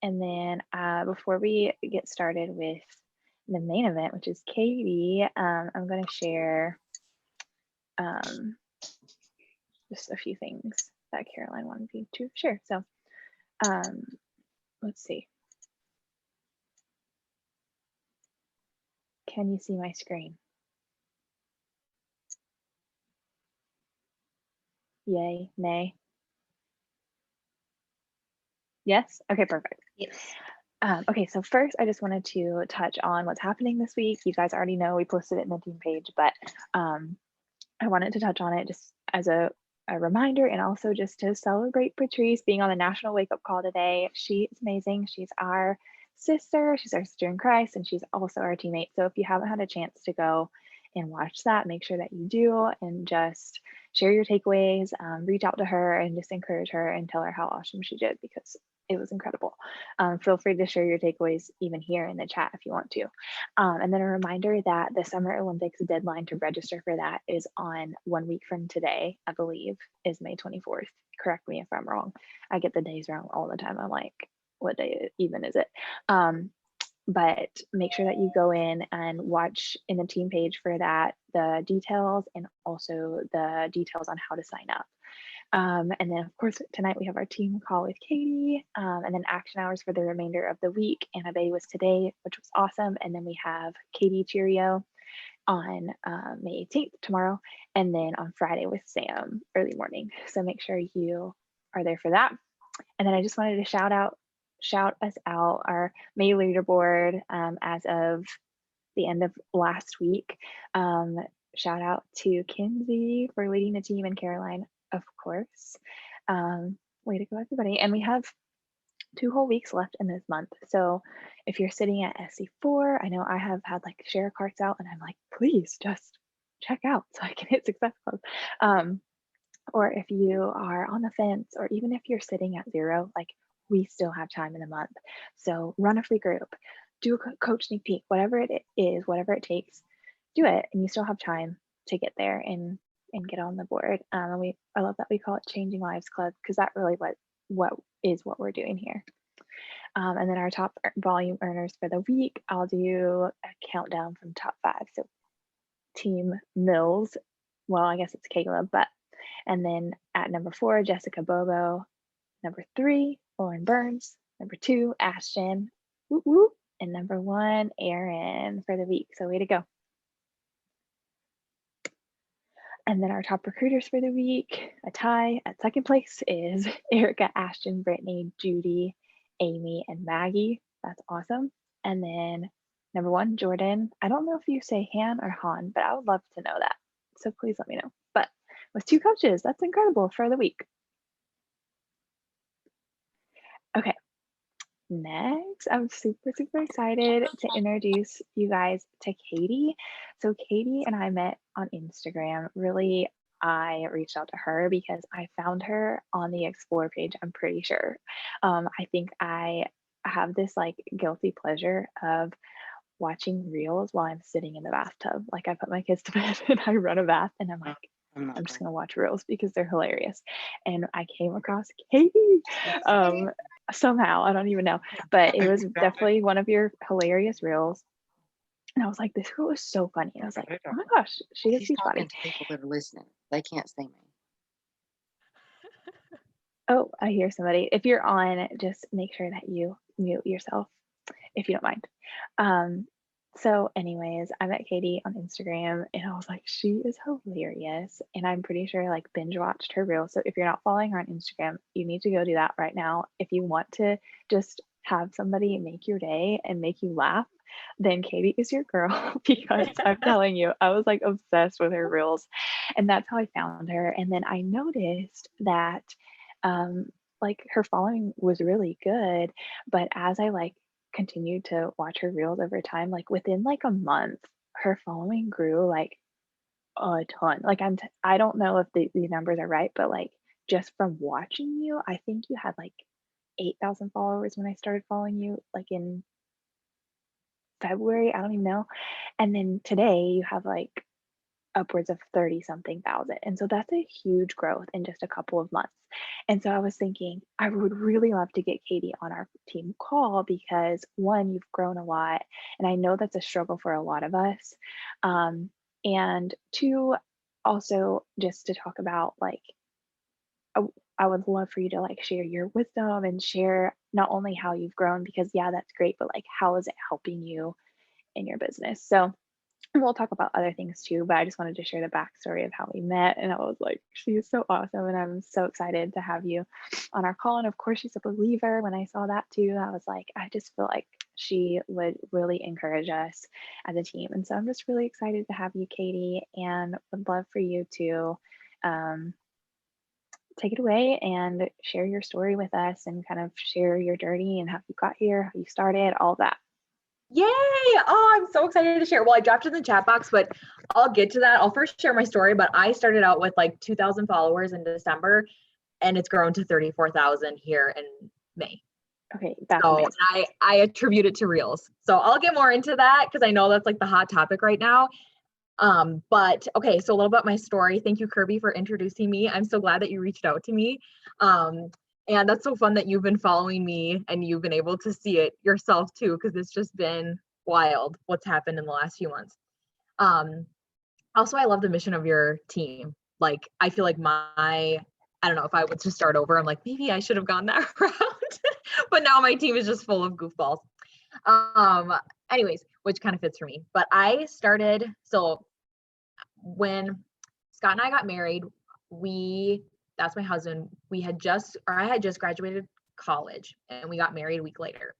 And then before we get started with the main event, which is Katy, I'm going to share just a few things that Caroline wanted me to share. So let's see. Can you see my screen? Yay, nay? Yes? Okay, perfect. Yes. Okay, so first I just wanted to touch on what's happening this week. You guys already know we posted it in the team page, but I wanted to touch on it just as a reminder and also just to celebrate Patrice being on the National Wake Up Call today. She is amazing. She's our sister. She's our sister in Christ, and she's also our teammate. So if you haven't had a chance to go and watch that, make sure that you do and just share your takeaways, reach out to her and just encourage her and tell her how awesome she did because it was incredible. Feel free to share your takeaways even here in the chat if you want to. And then a reminder that the Summer Olympics deadline to register for that is on 1 week from today, I believe, is May 24th. Correct me if I'm wrong. I get the days wrong all the time. I'm like, what day even is it? But make sure that you go in and watch in the team page for that, the details and also the details on how to sign up. And then of course, tonight we have our team call with Katy, and then action hours for the remainder of the week. Anna Bay was today, which was awesome. And then we have Katy Cheerio on May 18th, tomorrow, and then on Friday with Sam early morning. So make sure you are there for that. And then I just wanted to shout us out our May leaderboard as of the end of last week. Shout out to Kinsey for leading the team and Caroline, of course. Way to go, everybody. And we have 2 whole weeks left in this month. So if you're sitting at SC4, I know I have had like share carts out and I'm like, please just check out so I can hit Success Club. Or if you are on the fence, or even if you're sitting at 0, like we still have time in the month. So run a free group, do a coach sneak peek, whatever it is, whatever it takes, do it. And you still have time to get there and get on the board. I love that we call it Changing Lives Club because that really what we're doing here. And then our top volume earners for the week, I'll do a countdown from top 5. So Team Mills, well, I guess it's Caleb, but and then at number 4, Jessica Bobo. Number 3, Lauren Burns. Number 2, Ashton. Whoop, whoop. And number 1, Erin for the week. So way to go. And then our top recruiters for the week, a tie at second place is Erica, Ashton, Brittany, Judy, Amy, and Maggie. That's awesome. And then number 1, Jordan. I don't know if you say Han or Han, but I would love to know that. So please let me know. But with 2 coaches, that's incredible for the week. Okay, next, I'm super excited to introduce you guys to Katy. So Katy and I met on Instagram. Really, I reached out to her because I found her on the Explore page, I'm pretty sure. I think I have this like guilty pleasure of watching reels while I'm sitting in the bathtub. Like I put my kids to bed and I run a bath and I'm like, I'm just gonna watch reels because they're hilarious. And I came across Katy somehow, I don't even know, but it was definitely one of your hilarious reels. And I was like, this girl is so funny. And I was like, oh my gosh, she is She's funny. talking to people that are listening. They can't see me. Oh, I hear somebody. If you're on, just make sure that you mute yourself if you don't mind. So anyways, I met Katy on Instagram and I was like, she is hilarious. And I'm pretty sure I like binge watched her reel. So if you're not following her on Instagram, you need to go do that right now. If you want to just have somebody make your day and make you laugh, then Katy is your girl because I'm telling you, I was like obsessed with her reels. And that's how I found her. And then I noticed that like her following was really good. But as I like continued to watch her reels over time, like within like a month, her following grew like a ton. Like I don't know if these numbers are right, but like just from watching you, I think you had like 8,000 followers when I started following you, like in February. I don't even know. And then today you have like upwards of 30 something thousand. And so that's a huge growth in just a couple of months. And so I was thinking, I would really love to get Katie on our team call because one, you've grown a lot. And I know that's a struggle for a lot of us. Um, and two, also just to talk about like, I would love for you to like share your wisdom and share not only how you've grown, because yeah, that's great, but like, how is it helping you in your business? So and we'll talk about other things too, but I just wanted to share the backstory of how we met. And I was like, she is so awesome. And I'm so excited to have you on our call. And of course, she's a believer. When I saw that too, I was like, I just feel like she would really encourage us as a team. And so I'm just really excited to have you, Katie, and would love for you to um, take it away and share your story with us and kind of share your journey and how you got here, how you started, all that. Yay! Oh, I'm so excited to share. Well, I dropped it in the chat box, but I'll get to that. I'll first share my story, but I started out with like 2,000 followers in December, and it's grown to 34,000 here in May. Okay, that's so amazing. I attribute it to Reels. So I'll get more into that because I know that's like the hot topic right now. But okay, so a little about my story. Thank you, Kirby, for introducing me. I'm so glad that you reached out to me. And that's so fun that you've been following me and you've been able to see it yourself too, because it's just been wild what's happened in the last few months. Also, I love the mission of your team. Like, I feel like I don't know, if I was to start over, I'm like, maybe I should have gone that route. But now my team is just full of goofballs. Anyways, which kind of fits for me. But I started, so when Scott and I got married, that's my husband, I had just graduated college and we got married a week later.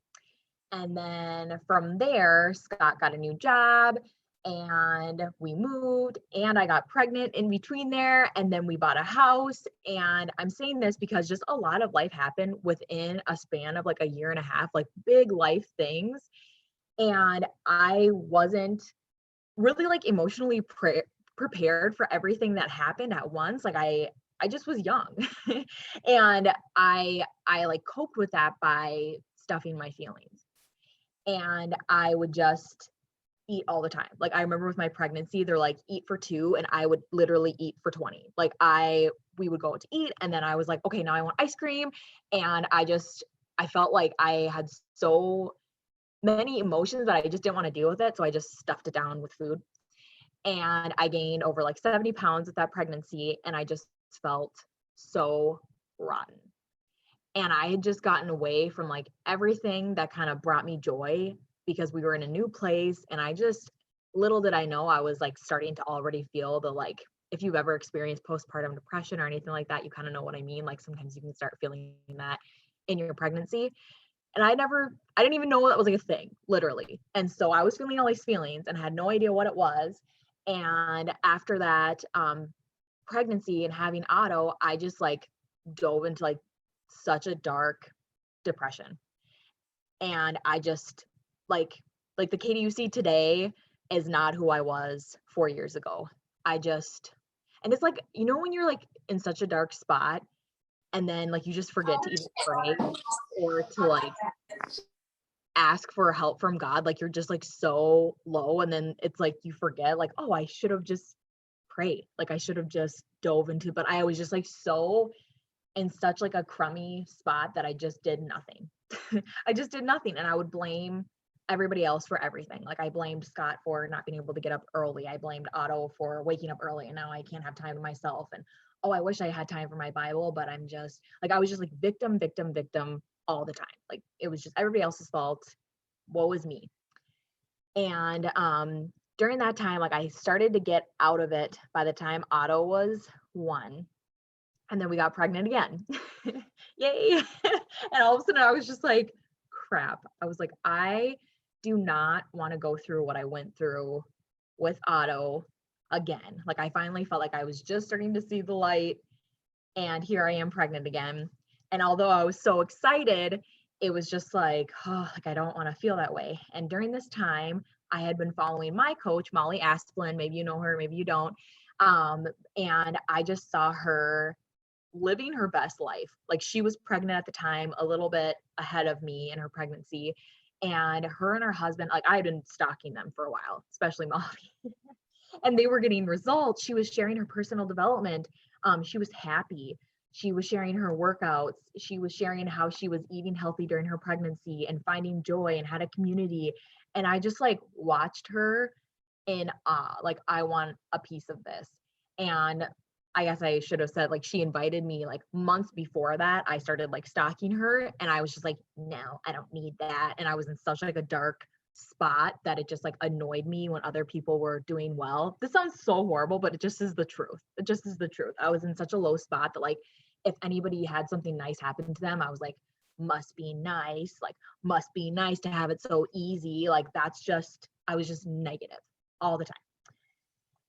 And then from there, Scott got a new job and we moved and I got pregnant in between there. And then we bought a house. And I'm saying this because just a lot of life happened within a span of like a year and a half, like big life things. And I wasn't really like emotionally prepared for everything that happened at once. Like I just was young and I like coped with that by stuffing my feelings. And I would just eat all the time. Like I remember with my pregnancy, they're like, eat for 2, and I would literally eat for 20. Like we would go to eat and then I was like, okay, now I want ice cream. And I felt like I had so many emotions that I just didn't want to deal with it. So I just stuffed it down with food. And I gained over like 70 pounds with that pregnancy. And I just felt so rotten. And I had just gotten away from like everything that kind of brought me joy because we were in a new place. And little did I know, I was like starting to already feel the like, if you've ever experienced postpartum depression or anything like that, you kind of know what I mean. Like sometimes you can start feeling that in your pregnancy. And I didn't even know that was like a thing, literally. And so I was feeling all these feelings and had no idea what it was. And after that pregnancy and having Otto, I just like dove into like such a dark depression. And I just like the Katy you see today is not who I was 4 years ago. And it's like, you know, when you're like in such a dark spot and then like you just forget to even pray or to like ask for help from God, like you're just like so low and then it's like you forget like, oh, I should have just prayed. Like I should have just dove into, but I was just like so in such like a crummy spot that I just did nothing. I just did nothing. And I would blame everybody else for everything. Like I blamed Scott for not being able to get up early. I blamed Otto for waking up early and now I can't have time to myself. And oh, I wish I had time for my Bible, but I was just like victim all the time. Like it was just everybody else's fault. Woe is me. And during that time, like I started to get out of it by the time Otto was 1. And then we got pregnant again. Yay. And all of a sudden I was just like, crap. I was like, I do not want to go through what I went through with Otto again. Like I finally felt like I was just starting to see the light and here I am pregnant again. And although I was so excited, it was just like, oh, like I don't want to feel that way. And during this time, I had been following my coach, Molly Asplin. Maybe you know her, maybe you don't. And I just saw her living her best life. Like she was pregnant at the time, a little bit ahead of me in her pregnancy. And her and her husband, like I had been stalking them for a while, especially Molly. and they were getting results. She was sharing her personal development. She was happy. She was sharing her workouts. She was sharing how she was eating healthy during her pregnancy and finding joy and had a community. And I just like watched her in awe. Like, I want a piece of this. And I guess I should have said, like, she invited me like months before that. I started like stalking her, and I was just like, no, I don't need that. And I was in such like a dark spot that it just like annoyed me when other people were doing well. This sounds so horrible, but it just is the truth. It just is the truth. I was in such a low spot that like if anybody had something nice happen to them, I was like, must be nice. Like, must be nice to have it so easy. Like, I was just negative all the time.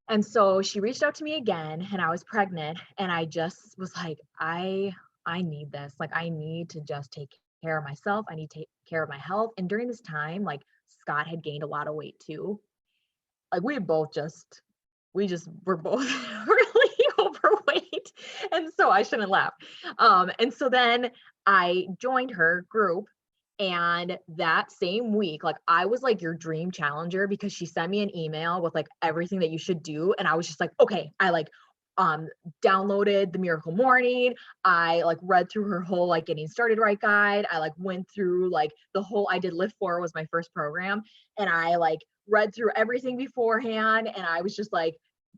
And so she reached out to me again, and I was pregnant, and I just was like, I need this. Like, I need to just take care of myself. I need to take care of my health. And during this time, like, Scott had gained a lot of weight too. Like, we were both really overweight. And so I shouldn't laugh. And so then I joined her group. And that same week, like, I was like your dream challenger because she sent me an email with like everything that you should do. And I was just like, okay, I like downloaded the Miracle Morning. I like read through her whole like getting started right guide. I like went through like I did Lift 4 was my first program. And I like read through everything beforehand. And I was just like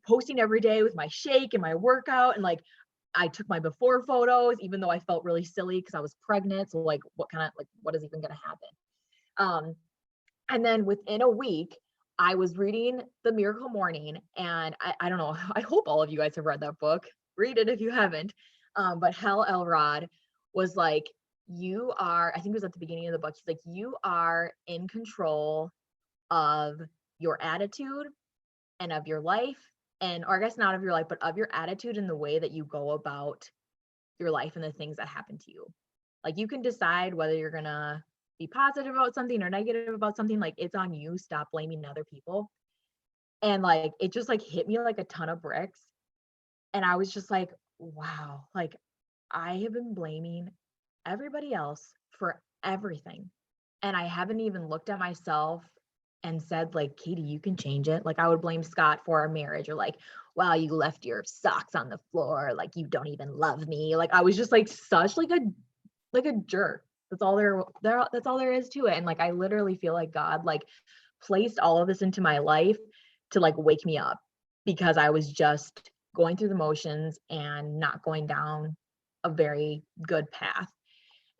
posting every day with my shake and my workout. And like, I took my before photos, even though I felt really silly because I was pregnant. So like, what is even going to happen? And then within a week, I was reading The Miracle Morning, and I don't know, I hope all of you guys have read that book. Read it if you haven't. But Hal Elrod was like, I think it was at the beginning of the book, he's like, you are in control of your attitude and of your life, or I guess not of your life, but of your attitude and the way that you go about your life and the things that happen to you. Like, you can decide whether you're gonna be positive about something or negative about something. Like, it's on you. Stop blaming other people. And like, it just like hit me like a ton of bricks. And I was just like, wow, like, I have been blaming everybody else for everything. And I haven't even looked at myself and said, like, Katie, you can change it. Like, I would blame Scott for our marriage, or like, wow, you left your socks on the floor. Like, you don't even love me. Like, I was just like such like a jerk. That's all there is to it. And like, I literally feel like God like placed all of this into my life to like wake me up, because I was just going through the motions and not going down a very good path.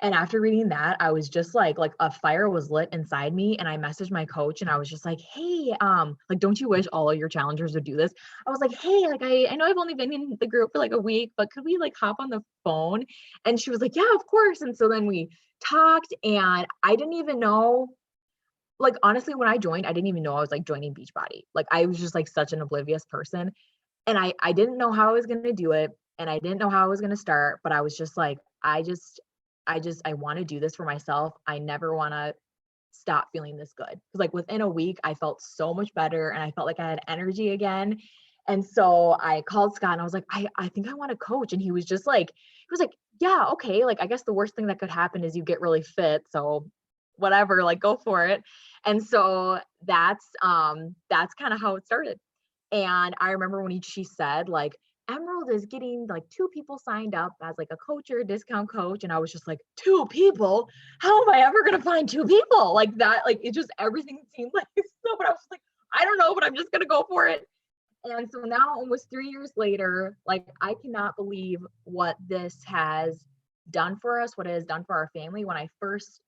And after reading that, I was just like a fire was lit inside me. And I messaged my coach, and I was just like, hey, like, don't you wish all of your challengers would do this? I was like, hey, like, I know I've only been in the group for like a week, but could we like hop on the phone? And she was like, yeah, of course. And so then we talked, and I didn't even know, like, honestly, when I joined, I didn't even know I was like joining Beachbody. Like, I was just like such an oblivious person. And I didn't know how I was going to do it. And I didn't know how I was going to start, but I was just like, I want to do this for myself. I never want to stop feeling this good. Because like within a week, I felt so much better, and I felt like I had energy again. And so I called Scott, and I was like, I think I want to coach. And he was like, yeah, okay. Like, I guess the worst thing that could happen is you get really fit. So whatever, like, go for it. And so that's kind of how it started. And I remember when she said, like, Emerald is getting like 2 people signed up as like a coach or a discount coach. And I was just like, 2 people? How am I ever going to find 2 people like that? Like, it just, everything seemed like so, but I was like, I don't know, but I'm just going to go for it. And so now, almost 3 years later, like, I cannot believe what this has done for us, what it has done for our family. When I first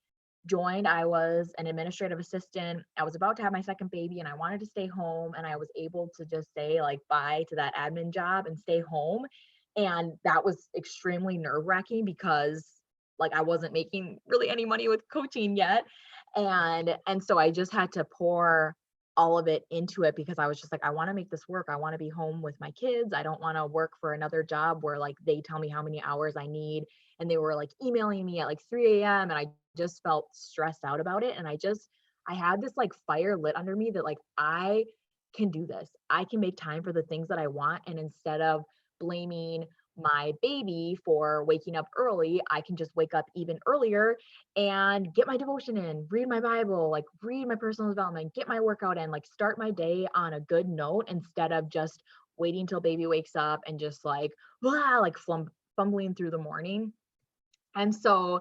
joined, I was an administrative assistant. I was about to have my second baby, and I wanted to stay home, and I was able to just say like bye to that admin job and stay home. And that was extremely nerve-wracking because like I wasn't making really any money with coaching yet. And so I just had to pour all of it into it, because I was just like, I want to make this work. I want to be home with my kids. I don't want to work for another job where like they tell me how many hours I need, and they were like emailing me at like 3 a.m. and I just felt stressed out about it. And I had this like fire lit under me that like, I can do this. I can make time for the things that I want. And instead of blaming my baby for waking up early, I can just wake up even earlier and get my devotion in, read my Bible, like read my personal development, get my workout in, like start my day on a good note instead of just waiting till baby wakes up and just like, wow, like fumbling through the morning. And so,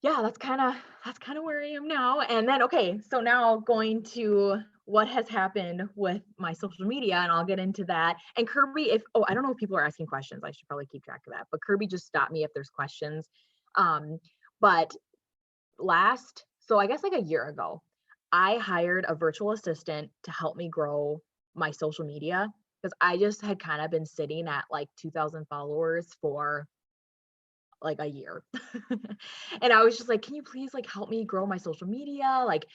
yeah, that's kind of where I am now. And then, okay, so now going to what has happened with my social media, and I'll get into that. And Kirby, I don't know if people are asking questions, I should probably keep track of that, but Kirby, just stop me if there's questions. But so I guess like a year ago, I hired a virtual assistant to help me grow my social media, because I just had kind of been sitting at like 2,000 followers for like a year. And I was just like, can you please like help me grow my social media? Like,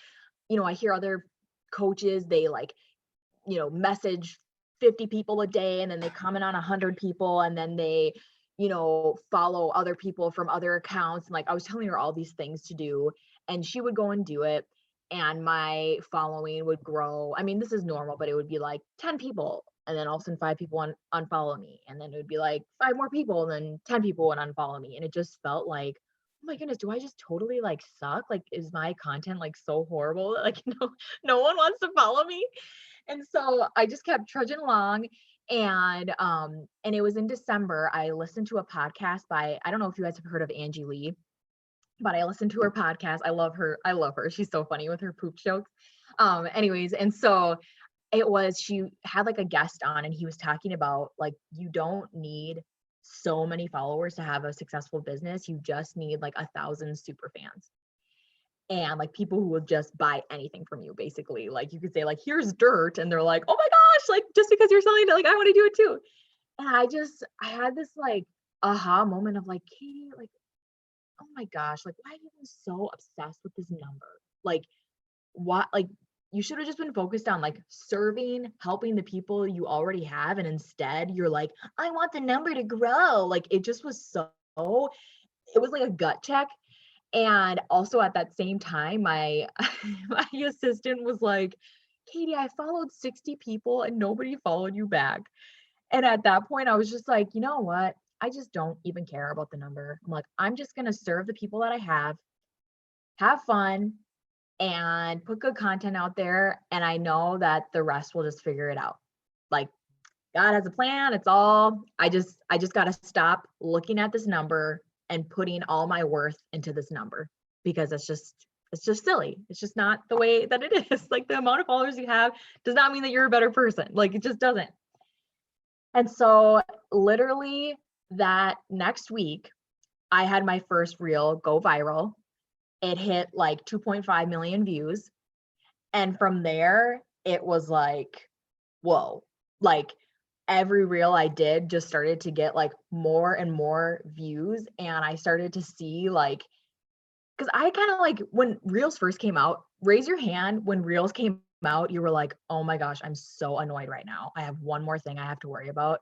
I hear other coaches, they like, message 50 people a day, and then they comment on 100 people, and then they, follow other people from other accounts. And like, I was telling her all these things to do, and she would go and do it. And my following would grow. I mean, this is normal, but it would be like 10 people. And then all of a sudden 5 people unfollow me. And then it would be like 5 more people, and then 10 people would unfollow me. And it just felt like, oh my goodness, do I just totally like suck? Like, is my content like so horrible that like no one wants to follow me? And so I just kept trudging along. And it was in December, I listened to a podcast by, I don't know if you guys have heard of Angie Lee, but I listened to her podcast. I love her. She's so funny with her poop jokes. Anyways, and so she had like a guest on, and he was talking about like, you don't need so many followers to have a successful business. You just need like 1,000 super fans. And like people who will just buy anything from you, basically. Like you could say like, here's dirt, and they're like, oh my gosh, like just because you're selling it, like I want to do it too. And I had this like aha moment of like, Katy, like, oh my gosh, like why are you so obsessed with this number? Like what, like you should have just been focused on like serving, helping the people you already have. And instead you're like, I want the number to grow. Like it just was it was like a gut check. And also at that same time, my assistant was like, Katy, I followed 60 people and nobody followed you back. And at that point I was just like, you know what? I just don't even care about the number. I'm like, I'm just going to serve the people that I have fun, and put good content out there. And I know that the rest will just figure it out. Like God has a plan. I just got to stop looking at this number and putting all my worth into this number, because it's just silly. It's just not the way that it is. Like the amount of followers you have does not mean that you're a better person. Like it just doesn't. And so literally that next week, I had my first reel go viral. It hit like 2.5 million views. And from there, it was like, whoa, like every reel I did just started to get like more and more views. And I started to see like, because I kind of like when reels first came out, raise your hand when reels came out, you were like, oh my gosh, I'm so annoyed right now. I have one more thing I have to worry about.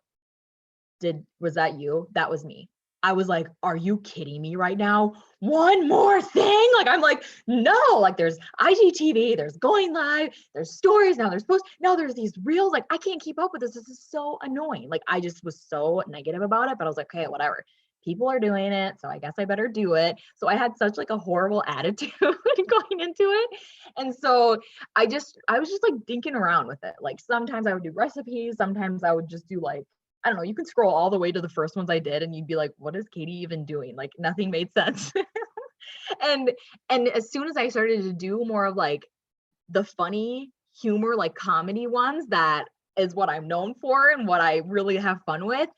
Was that you? That was me. I was like, are you kidding me right now? One more thing? Like, I'm like, no, like there's IGTV, there's going live, there's stories, now there's posts, now there's these reels. Like, I can't keep up with this. This is so annoying. Like, I just was so negative about it, but I was like, okay, whatever. People are doing it, so I guess I better do it. So I had such like a horrible attitude going into it. And so I was just like dinking around with it. Like sometimes I would do recipes, sometimes I would just do like, I don't know, you can scroll all the way to the first ones I did and you'd be like, what is Katy even doing? Like nothing made sense. and as soon as I started to do more of like the funny humor, like comedy ones, that is what I'm known for and what I really have fun with,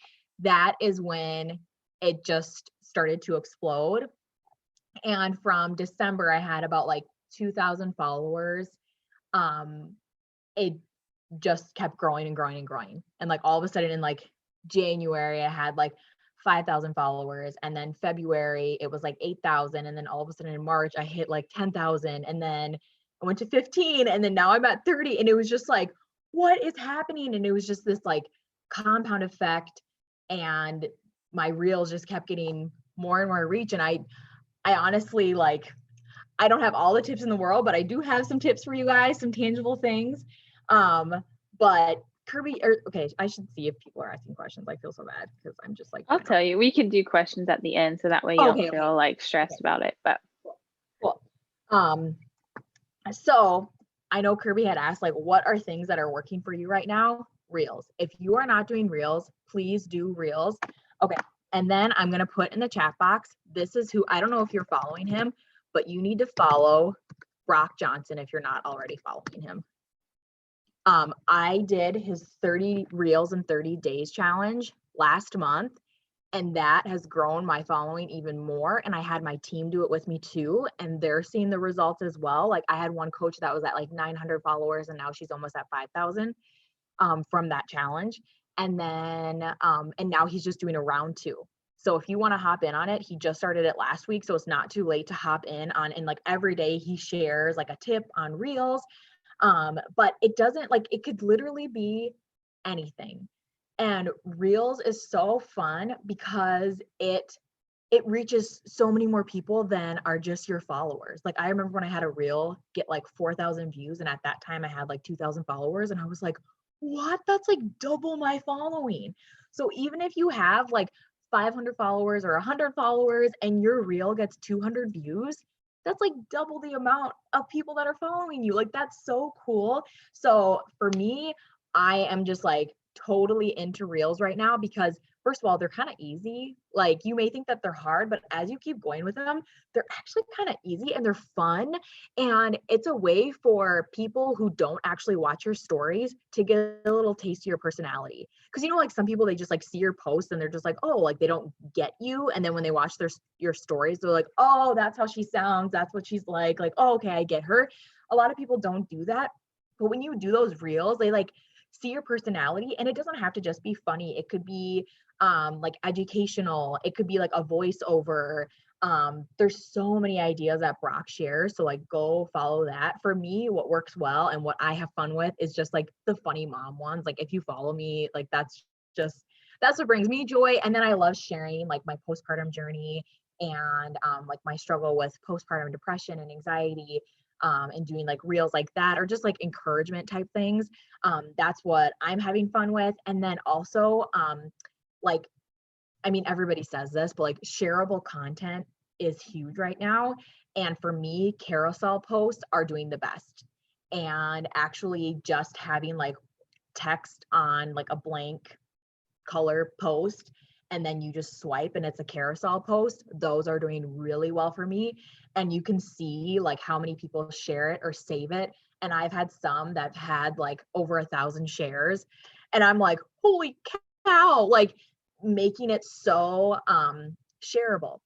that is when it just started to explode. And from December, I had about like 2,000 followers. It just kept growing and growing and growing. And like all of a sudden in like January, I had like 5,000 followers. And then February, it was like 8,000. And then all of a sudden in March, I hit like 10,000. And then I went to 15. And then now I'm at 30. And it was just like, what is happening? And it was just this like compound effect. And my reels just kept getting more and more reach. And I honestly, like, I don't have all the tips in the world, but I do have some tips for you guys, some tangible things. But Kirby, or okay, I should see if people are asking questions. I feel so bad because I'm just like, I'll tell you, we can do questions at the end so that way you oh, don't okay, feel like stressed okay, about it. But cool. So I know Kirby had asked, like, what are things that are working for you right now? Reels. If you are not doing reels, please do reels. Okay. And then I'm going to put in the chat box, this is who, I don't know if you're following him, but you need to follow Brock Johnson if you're not already following him. I did his 30 reels in 30 days challenge last month, and that has grown my following even more. And I had my team do it with me too, and they're seeing the results as well. Like, I had one coach that was at like 900 followers, and now she's almost at 5,000 from that challenge. And then and now he's just doing a round 2. So if you want to hop in on it, he just started it last week, so it's not too late to hop in on. And like every day he shares like a tip on reels. But it doesn't, like, it could literally be anything. And reels is so fun because it reaches so many more people than are just your followers. Like, I remember when I had a reel get like 4,000 views, and at that time I had like 2,000 followers, and I was like, what? That's like double my following. So even if you have like 500 followers or 100 followers and your reel gets 200 views, that's like double the amount of people that are following you. Like, that's so cool. So for me, I am just like totally into reels right now because, first of all, they're kind of easy. Like, you may think that they're hard, but as you keep going with them, they're actually kind of easy and they're fun. And it's a way for people who don't actually watch your stories to get a little taste of your personality. Because, you know, like some people, they just like see your posts and they're just like, oh, like they don't get you. And then when they watch your stories, they're like, oh, that's how she sounds. That's what she's like, oh, okay, I get her. A lot of people don't do that. But when you do those reels, they like see your personality, and it doesn't have to just be funny. It could be like educational. It could be like a voiceover. There's so many ideas that Brock shares. So like, go follow that. For me, what works well and what I have fun with is just like the funny mom ones. Like, if you follow me, like that's what brings me joy. And then I love sharing like my postpartum journey and like my struggle with postpartum depression and anxiety. And doing like reels like that, or just like encouragement type things. That's what I'm having fun with. And then also, like, I mean, everybody says this, but like shareable content is huge right now. And for me, carousel posts are doing the best. And actually just having like text on like a blank color post, and then you just swipe and it's a carousel post, those are doing really well for me. And you can see like how many people share it or save it. And I've had some that had like over 1,000 shares, and I'm like, holy cow, like making it so shareable.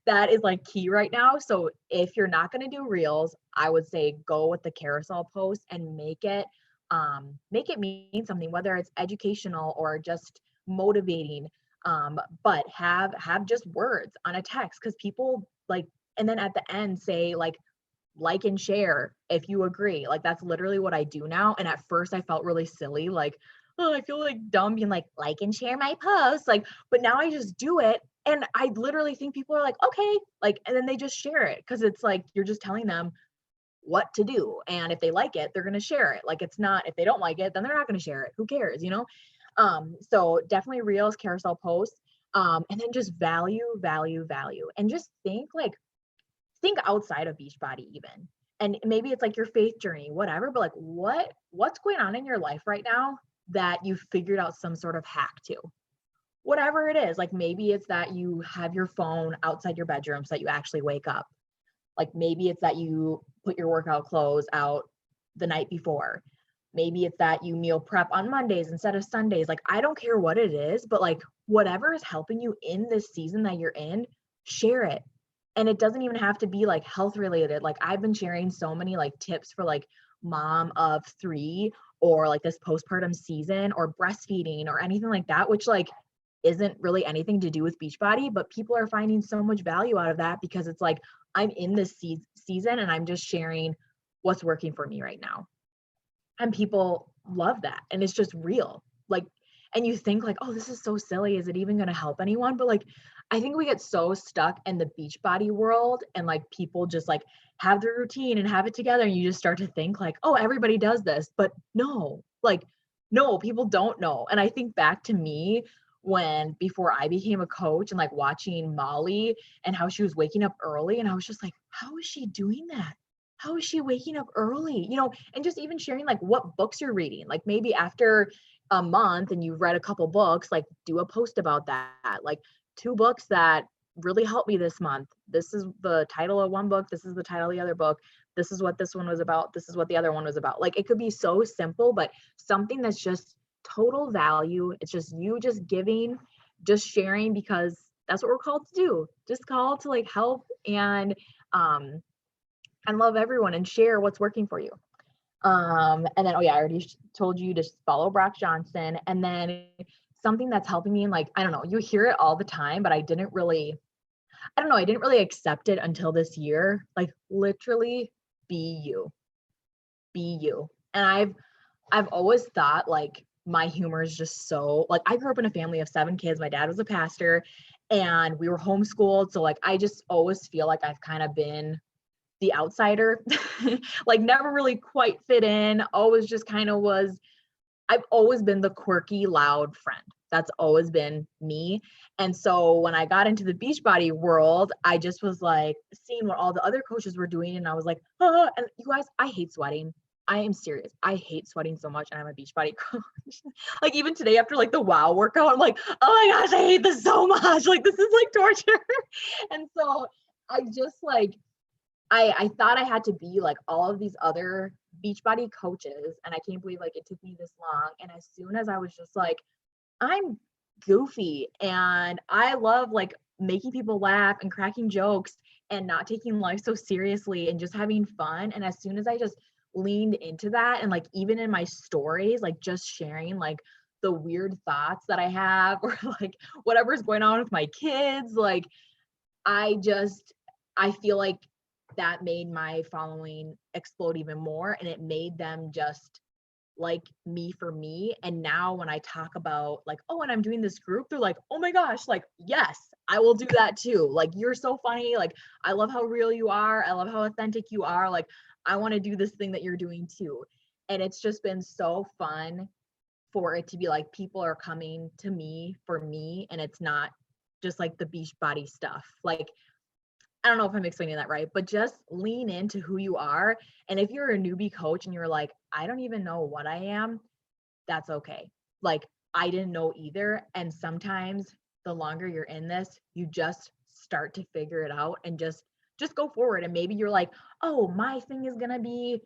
That is like key right now. So if you're not going to do reels, I would say go with the carousel post and make it mean something, whether it's educational or just motivating. But have just words on a text, because people like, and then at the end say like and share if you agree. Like, that's literally what I do now. And at first I felt really silly, like, oh, I feel like dumb being like and share my post, like, but now I just do it. And I literally think people are like, okay, like, and then they just share it, because it's like you're just telling them what to do. And if they like it, they're going to share it. Like, it's not, if they don't like it, then they're not going to share it. Who cares, you know? So definitely reels, carousel posts, and then just value, and just think outside of Beachbody even. And maybe it's like your faith journey, whatever, but like what's going on in your life right now that you figured out some sort of hack to? Whatever it is, like maybe it's that you have your phone outside your bedroom so that you actually wake up. Like, maybe it's that you put your workout clothes out the night before. Maybe it's that you meal prep on Mondays instead of Sundays. Like, I don't care what it is, but like whatever is helping you in this season that you're in, share it. And it doesn't even have to be like health related. Like, I've been sharing so many like tips for like mom of 3, or like this postpartum season, or breastfeeding, or anything like that, which like isn't really anything to do with Beachbody, but people are finding so much value out of that, because it's like, I'm in this season and I'm just sharing what's working for me right now. And people love that. And it's just real. Like, and you think like, oh, this is so silly. Is it even going to help anyone? But like, I think we get so stuck in the Beachbody world, and like people just like have their routine and have it together. And you just start to think like, oh, everybody does this. But no, like no, people don't know. And I think back to me when before I became a coach and like watching Molly and how she was waking up early. And I was just like, how is she doing that? How is she waking up early? You know, and just even sharing like what books you're reading. Like maybe after a month and you've read a couple books, like do a post about that. Like 2 books that really helped me this month. This is the title of one book. This is the title of the other book. This is what this one was about. This is what the other one was about. Like it could be so simple, but something that's just total value. It's just you just giving, just sharing, because that's what we're called to do. Just called to like help and love everyone and share what's working for you. And then, oh yeah, I already told you to follow Brock Johnson. And then something that's helping me, and like, I don't know, you hear it all the time, but I didn't really accept it until this year. Like literally be you. Be you. And I've always thought like my humor is just so, like, I grew up in a family of 7 kids. My dad was a pastor and we were homeschooled. So like I just always feel like I've kind of been the outsider, like never really quite fit in, always just kind of was. I've always been the quirky, loud friend. That's always been me. And so when I got into the Beachbody world, I just was like seeing what all the other coaches were doing. And I was like, oh, and you guys, I hate sweating. I am serious. I hate sweating so much. And I'm a Beachbody coach. Like even today after like the WOW workout, I'm like, oh my gosh, I hate this so much. Like this is like torture. And so I just like, I thought I had to be like all of these other Beachbody coaches, and I can't believe like it took me this long. And as soon as I was just like, I'm goofy and I love like making people laugh and cracking jokes and not taking life so seriously and just having fun. And as soon as I just leaned into that, and like even in my stories, like just sharing like the weird thoughts that I have or like whatever's going on with my kids, like I feel like that made my following explode even more, and it made them just like me for me. And now when I talk about like, oh, and I'm doing this group, they're like, oh my gosh, like, yes, I will do that too. Like, you're so funny. Like, I love how real you are. I love how authentic you are. Like, I want to do this thing that you're doing too. And it's just been so fun for it to be like people are coming to me for me, and it's not just like the Beachbody stuff. Like, I don't know if I'm explaining that right, but just lean into who you are. And if you're a newbie coach and you're like, I don't even know what I am, that's okay. Like, I didn't know either. And sometimes the longer you're in this, you just start to figure it out and just go forward. And maybe you're like, oh, my thing is going to be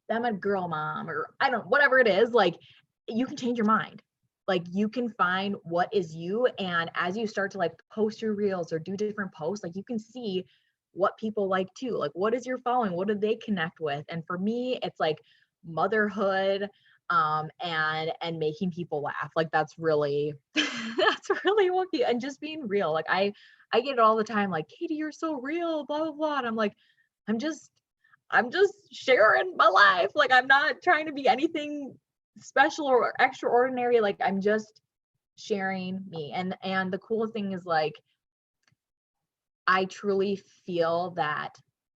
that I'm a girl mom, or I don't, whatever it is, like you can change your mind. Like you can find what is you. And as you start to like post your reels or do different posts, like you can see what people like too. Like what is your following? What do they connect with? And for me, it's like motherhood, and making people laugh. Like that's really that's really what and just being real. Like I get it all the time, like, Katy, you're so real, blah blah blah. And I'm like, I'm just sharing my life. Like I'm not trying to be anything special or extraordinary. Like I'm just sharing me. And the cool thing is like I truly feel that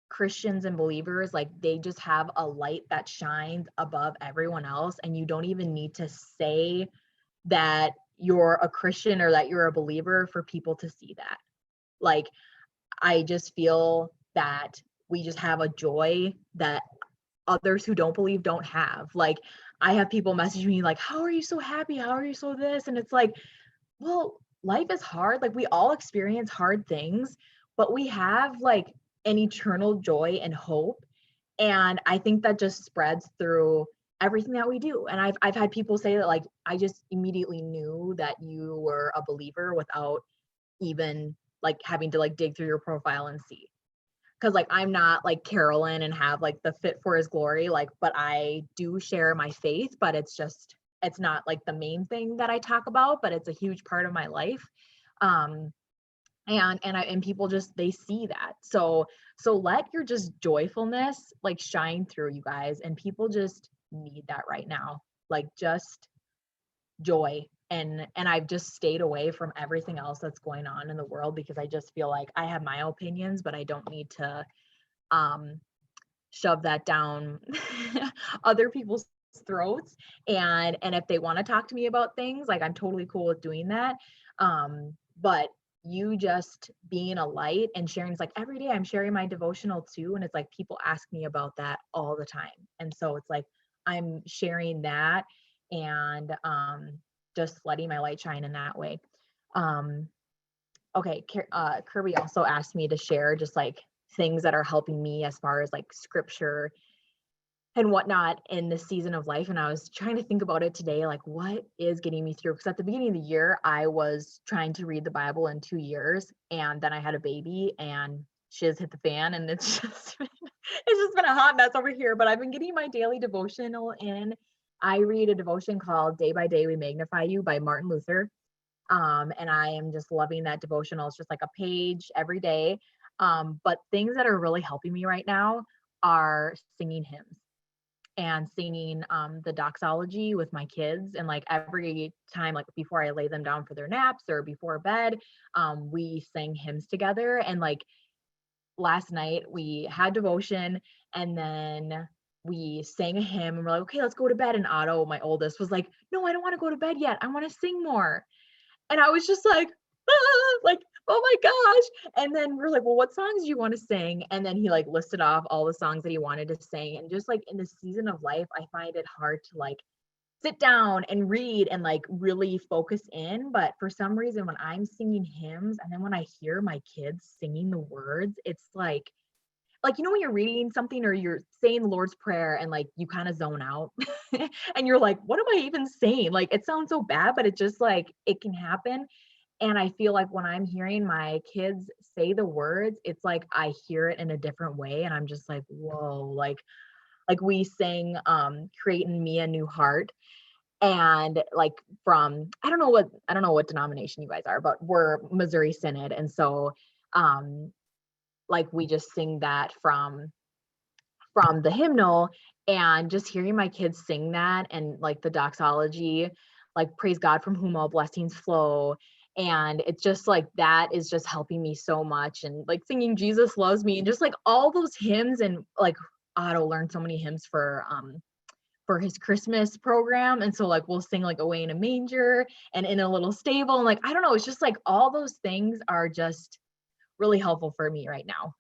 Christians and believers, like they just have a light that shines above everyone else, and you don't even need to say that you're a Christian or that you're a believer for people to see that. Like I just feel that we just have a joy that others who don't believe don't have. Like I have people message me like, how are you so happy? How are you so this? And it's like, well, life is hard. Like we all experience hard things, but we have like an eternal joy and hope. And I think that just spreads through everything that we do. And I've had people say that like, I just immediately knew that you were a believer without even like having to like dig through your profile and see. Cause like I'm not like Carolyn and have like the fit for his glory, like, but I do share my faith, but it's not like the main thing that I talk about, but it's a huge part of my life. And people just, they see that. So let your just joyfulness like shine through, you guys, and people just need that right now. Like just joy. And I've just stayed away from everything else that's going on in the world because I just feel like I have my opinions, but I don't need to shove that down other people's throats. And if they want to talk to me about things, like I'm totally cool with doing that. But you just being a light and sharing, it's like every day I'm sharing my devotional too. And it's like people ask me about that all the time. And so it's like I'm sharing that and just letting my light shine in that way. Okay, Kirby also asked me to share just like things that are helping me as far as like scripture and whatnot in this season of life. And I was trying to think about it today, like what is getting me through? Because at the beginning of the year, I was trying to read the Bible in 2 years, and then I had a baby and shiz hit the fan, and it's just been a hot mess over here. But I've been getting my daily devotional in. I read a devotion called Day by Day We Magnify You by Martin Luther. And I am just loving that devotional. It's just like a page every day. But things that are really helping me right now are singing hymns and singing the doxology with my kids. And like every time, like before I lay them down for their naps or before bed, we sing hymns together. And like last night we had devotion, and then we sang a hymn, and we're like, okay, let's go to bed. And Otto, my oldest, was like, no, I don't want to go to bed yet. I want to sing more. And I was just like, like, oh my gosh. And then we're like, well, what songs do you want to sing? And then he like listed off all the songs that he wanted to sing. And just like in this season of life, I find it hard to like sit down and read and like really focus in. But for some reason, when I'm singing hymns and then when I hear my kids singing the words, it's like, you know, when you're reading something or you're saying the Lord's Prayer and like you kind of zone out and you're like, what am I even saying? Like, it sounds so bad, but it just like, it can happen. And I feel like when I'm hearing my kids say the words, it's like I hear it in a different way. And I'm just like, whoa, like we sang Create in Me a New Heart. And like from, I don't know what denomination you guys are, but we're Missouri Synod. And so like we just sing that from the hymnal, and just hearing my kids sing that and like the doxology, like praise God from whom all blessings flow. And it's just like, that is just helping me so much. And like singing Jesus Loves Me and just like all those hymns. And like Otto learned so many hymns for his Christmas program. And so like we'll sing like Away in a Manger and In a Little Stable. And like, I don't know, it's just like all those things are just really helpful for me right now.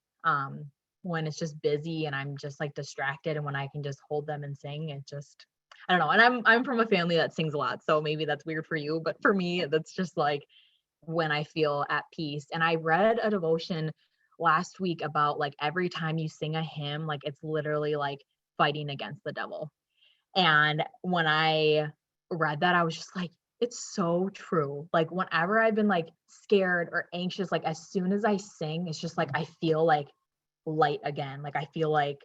When it's just busy and I'm just like distracted, and when I can just hold them and sing, it just, I don't know. And I'm from a family that sings a lot, so maybe that's weird for you, but for me, that's just like when I feel at peace. And I read a devotion last week about like every time you sing a hymn, like it's literally like fighting against the devil. And when I read that, I was just like, it's so true. Like whenever I've been like scared or anxious, like as soon as I sing, it's just like I feel like light again. Like I feel like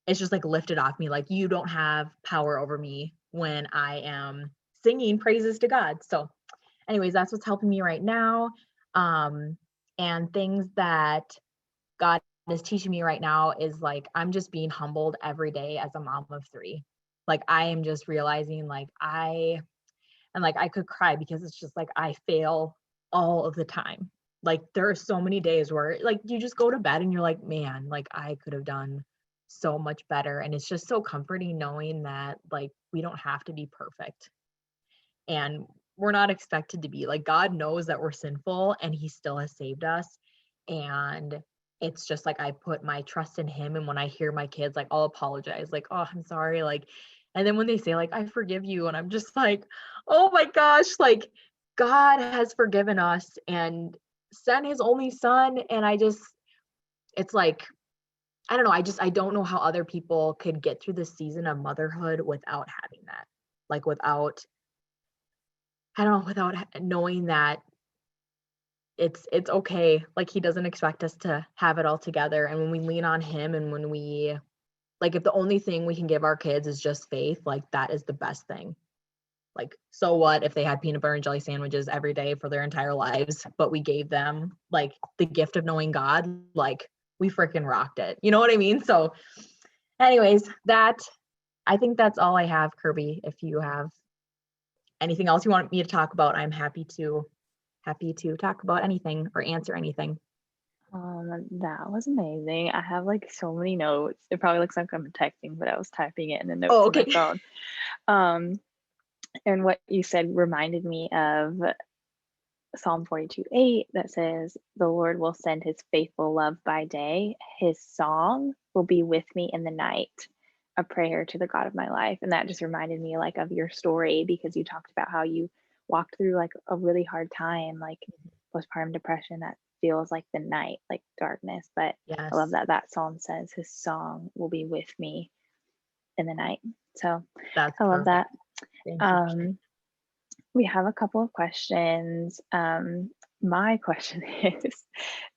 it's just like lifted off me. Like you don't have power over me when I am singing praises to God. So anyways, that's what's helping me right now. And things that God is teaching me right now is like, I'm just being humbled every day as a mom of 3. Like I am just realizing like I could cry because it's just like I fail all of the time. Like there are so many days where like you just go to bed and you're like, man, like I could have done so much better. And it's just so comforting knowing that like we don't have to be perfect. And we're not expected to be. Like God knows that we're sinful and he still has saved us. And it's just like I put my trust in him. And when I hear my kids, like I'll apologize, like, oh, I'm sorry. Like, and then when they say like, I forgive you, and I'm just like, oh my gosh, like God has forgiven us and sent his only son. And it's like, I don't know. I don't know how other people could get through the season of motherhood without having that, like without knowing that it's okay. Like he doesn't expect us to have it all together. And when we lean on him, and when we, like, if the only thing we can give our kids is just faith, like that is the best thing. Like, so what if they had peanut butter and jelly sandwiches every day for their entire lives, but we gave them like the gift of knowing God, like we freaking rocked it. You know what I mean? So anyways, I think that's all I have, Kirby. If you have anything else you want me to talk about, I'm happy to talk about anything or answer anything. That was amazing. I have like so many notes. It probably looks like I'm texting, but I was typing it in the notes Oh, in my okay. phone. Um, and what you said reminded me of Psalm 42:8 that says, "The Lord will send his faithful love by day. His song will be with me in the night, a prayer to the God of my life." And that just reminded me like of your story because you talked about how you walked through like a really hard time, like postpartum depression that feels like the night, like darkness. But I love Yes, that that psalm says his song will be with me in the night. So that's I love perfect. that. Thank you for sharing. Um, we have a couple of questions. My question is,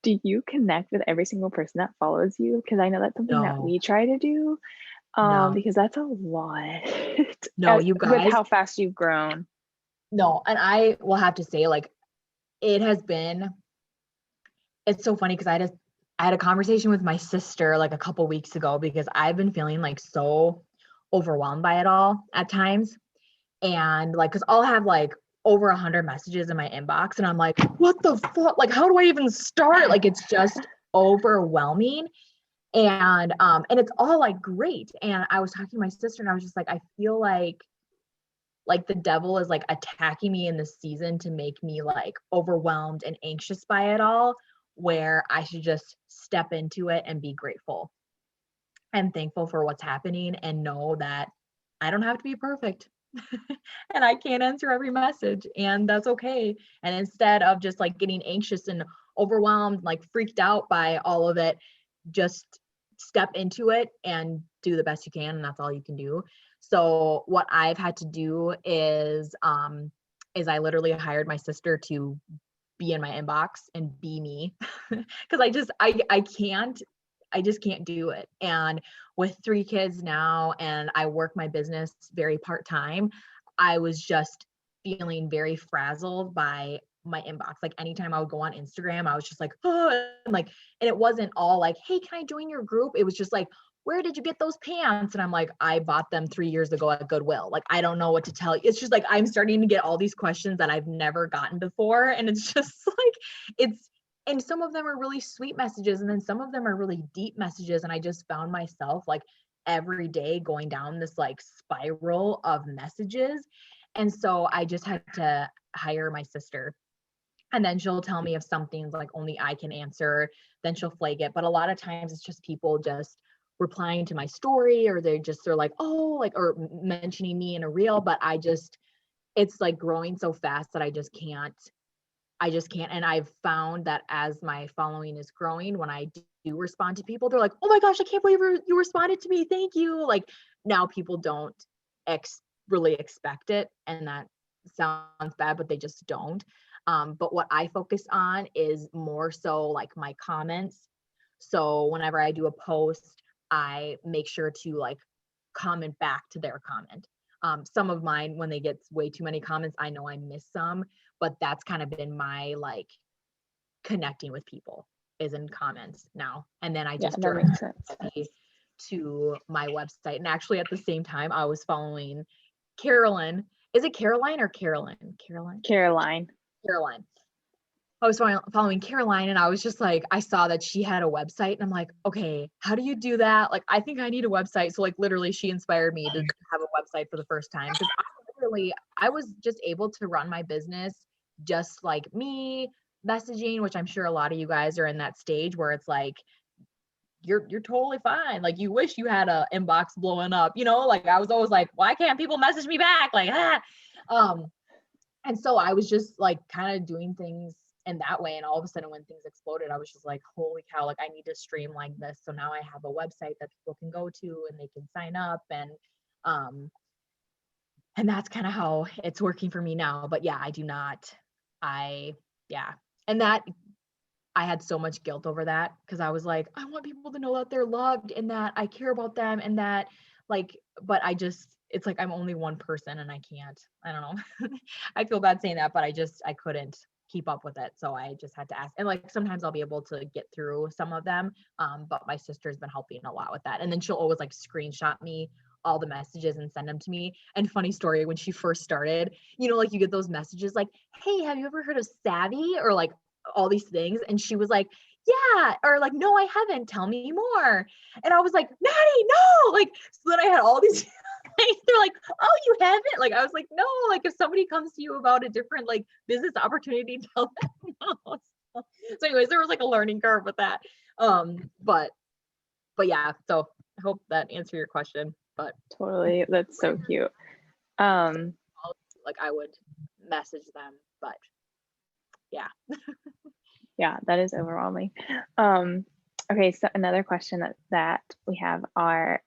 do you connect with every single person that follows you? Because I know that's something that No, we try to do, no, because that's a lot no, you with guys, how fast you've grown. no. And I will have to say, like, it has been, it's so funny because I had a conversation with my sister like a couple weeks ago because I've been feeling like so overwhelmed by it all at times. And like, cause I'll have like over 100 messages in my inbox and I'm like, what the fuck? Like, how do I even start? Like, it's just overwhelming. And it's all like great. And I was talking to my sister and I was just like, I feel like the devil is like attacking me in this season to make me like overwhelmed and anxious by it all, where I should just step into it and be grateful and thankful for what's happening and know that I don't have to be perfect. And I can't answer every message, and that's okay. And instead of just like getting anxious and overwhelmed, like freaked out by all of it, just step into it and do the best you can, and that's all you can do. So what I've had to do is I literally hired my sister to be in my inbox and be me because I just can't do it. And with 3 kids now and I work my business very part-time, I was just feeling very frazzled by my inbox. Like anytime I would go on Instagram, I was just like, oh, and it wasn't all like, hey, can I join your group? It was just like, where did you get those pants? And I'm like, I bought them 3 years ago at Goodwill. Like, I don't know what to tell you. It's just like, I'm starting to get all these questions that I've never gotten before. And it's just like, and some of them are really sweet messages. And then some of them are really deep messages. And I just found myself like every day going down this like spiral of messages. And so I just had to hire my sister. And then she'll tell me if something's like only I can answer, then she'll flag it. But a lot of times it's just people just replying to my story or they're like, oh, like, or mentioning me in a reel. But it's like growing so fast that I just can't. And I've found that as my following is growing, when I do respond to people, they're like, oh my gosh, I can't believe you responded to me. Thank you. Like now people don't really expect it. And that sounds bad, but they just don't. But what I focus on is more so like my comments. So whenever I do a post, I make sure to like comment back to their comment. Some of mine, when they get way too many comments, I know I miss some, but that's kind of been my like connecting with people is in comments now. And then I Yeah, just that direct makes sense. to my website. And actually at the same time, I was following Carolyn. Is it Caroline or Carolyn? Caroline. Caroline. I was following Caroline and I was just like, I saw that she had a website and I'm like, okay, how do you do that? Like, I think I need a website. So like literally she inspired me to have a website for the first time because I was just able to run my business just like me messaging, which I'm sure a lot of you guys are in that stage where it's like, you're totally fine. Like you wish you had a inbox blowing up, like I was always like, why can't people message me back? Like, and so I was just like kind of doing things in that way. And all of a sudden when things exploded, I was just like, holy cow, like I need to streamline this. So now I have a website that people can go to and they can sign up and that's kind of how it's working for me now. But yeah, yeah. And that I had so much guilt over that because I was like, I want people to know that they're loved and that I care about them and that like, but it's like I'm only one person and I don't know. I feel bad saying that, but I couldn't keep up with it. So I just had to ask. And like sometimes I'll be able to get through some of them. But my sister's been helping a lot with that. And then she'll always like screenshot me all the messages and send them to me. And funny story, when she first started, like you get those messages like, hey, have you ever heard of Savvy? Or like all these things. And she was like, yeah, or like, no, I haven't, tell me more. And I was like, Maddie, no, like, so then I had all these they're like, oh, you haven't? Like, I was like, no, like if somebody comes to you about a different like business opportunity, tell them no. So anyways, there was like a learning curve with that. But yeah, so I hope that answered your question. But Totally. That's so cute. like I would message them, but yeah. Yeah, that is overwhelming. Okay, so another question that we have